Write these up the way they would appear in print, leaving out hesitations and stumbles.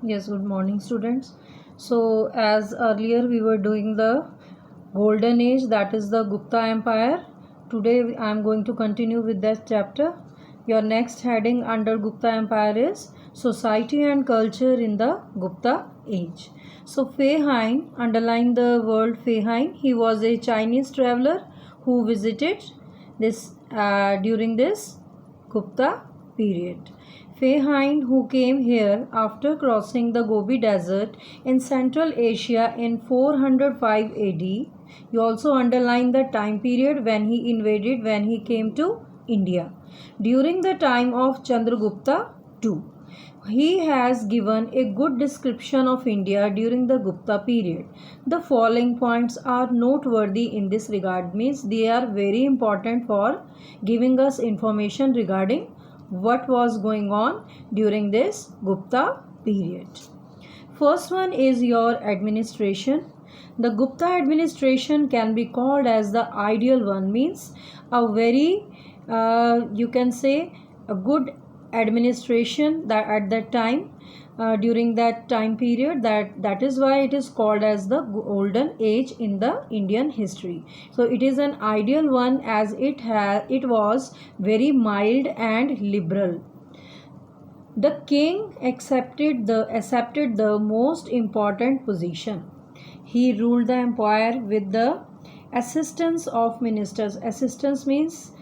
Yes, good morning, students. So, as earlier we were doing the golden age, that is the Gupta Empire. Today I am going to continue with that chapter. Your next heading under Gupta Empire is Society and Culture in the Gupta Age. So, Fei Hein, underline the word Fei Hein, he was a Chinese traveler who visited this during this Gupta period. Fei Hein, who came here after crossing the Gobi Desert in Central Asia in 405 AD. You also underline the time period when he came to India. During the time of Chandragupta II. He has given a good description of India during the Gupta period. The following points are noteworthy in this regard, means they are very important for giving us information regarding what was going on during this Gupta period. First one is your administration. The Gupta administration can be called as the ideal one, means a very you can say a good administration that at that time during that time period, that is why it is called as the golden age in the Indian history. So it is an ideal one as it was very mild and liberal. The king accepted the most important position. He ruled the empire with the assistance of ministers. Assistance means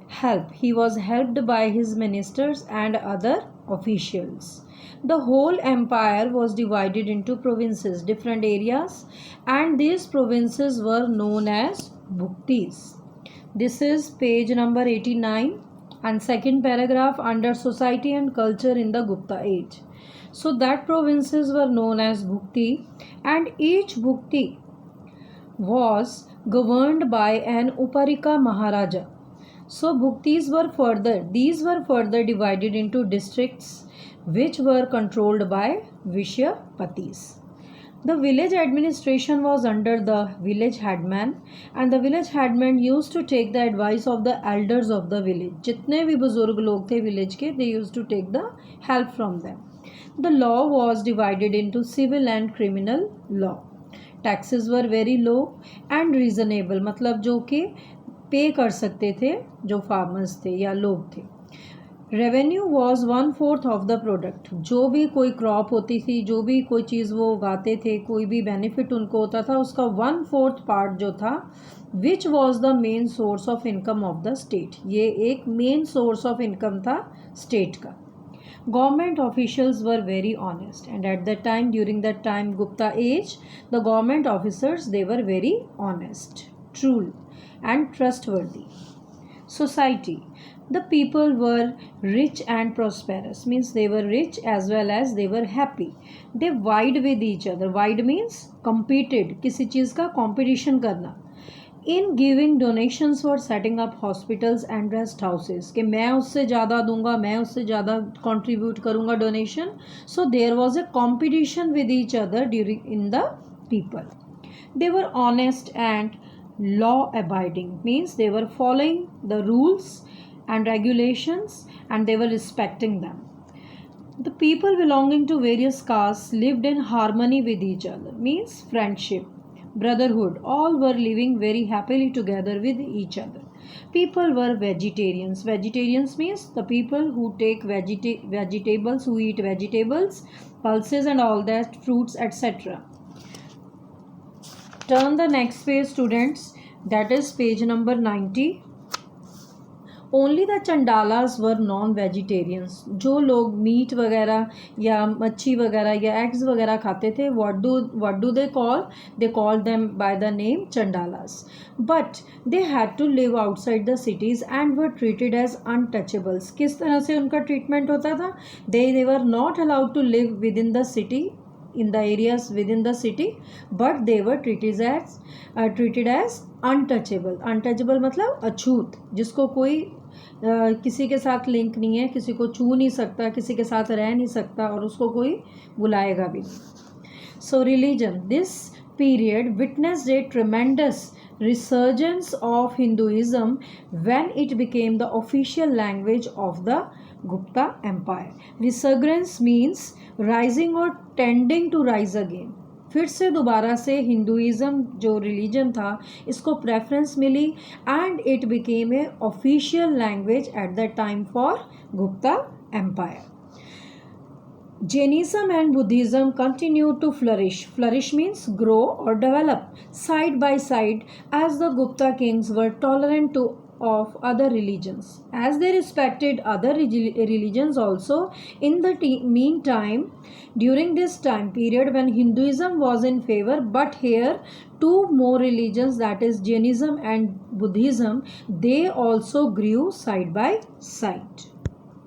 help. He was helped by his ministers and other officials. The whole empire was divided into provinces, different areas, and these provinces were known as bhuktis. This is page number 89 and second paragraph under society and culture in the Gupta age. So that provinces were known as bhukti, and each bhukti was governed by an Uparika Maharaja. So these were further divided into districts which were controlled by Vishyapatis. The village administration was under the village headman, and the village headman used to take the advice of the elders of the village. जितने भी बुजुर्ग लोग थे village के, they used to take the help from them. The law was divided into civil and criminal law. Taxes were very low and reasonable, मतलब जो कि पे कर सकते थे जो फार्मर्स थे या लोग थे. Revenue was 1/4 of the product. जो भी कोई क्रॉप होती थी, जो भी कोई चीज़ वो उगाते थे, कोई भी बेनिफिट उनको होता था, उसका 1/4 पार्ट जो था which was the main source of income of the state. ये एक मेन सोर्स ऑफ इनकम था स्टेट का. Government officials were very honest, and at that time, during that time Gupta age, the government officers, they were very honest, true and trustworthy. Society, the people were rich and prosperous, means they were rich as well as they were happy. They vied with each other. Vied means competed, किसी चीज़ का competition करना. In giving donations for setting up hospitals and rest houses, कि मैं उससे ज़्यादा दूंगा, मैं उससे ज़्यादा contribute करूंगा donation. So there was a competition with each other during in the people. They were honest and law abiding, means they were following the rules and regulations and they were respecting them. The people belonging to various castes lived in harmony with each other, means friendship, brotherhood, all were living very happily together with each other. People were vegetarians. Vegetarians means the people who take vegetables, who eat vegetables, pulses and all that, fruits, etc. Turn the next page, students, that is page number 90. Only the Chandalas were non vegetarians. जो लोग meet वगैरह या मच्छी वगैरह या eggs वगैरह खाते थे, what do they call? They call them by the name chandalas. But they had to live outside the cities and were treated as untouchables. किस तरह से उनका ट्रीटमेंट होता था? They were not allowed to live within the city, in the areas within the city, but they were treated as untouchable. Untouchable मतलब अछूत, जिसको कोई किसी के साथ लिंक नहीं है, किसी को छू नहीं सकता, किसी के साथ रह नहीं सकता और उसको कोई बुलाएगा भी नहीं. So religion, this period witnessed a tremendous resurgence of Hinduism when it became the official language of the Gupta Empire. Resurgence means rising or tending to rise again. फिर से दोबारा से हिंदुइज्म जो रिलीजन था इसको प्रेफरेंस मिली and it became a official language at the time for Gupta empire. Jainism and Buddhism continued to flourish. Flourish means grow or develop side by side as the Gupta kings were tolerant of other religions. As they respected other religions also, in the meantime, during this time period when Hinduism was in favor, but here two more religions, that is Jainism and Buddhism, they also grew side by side.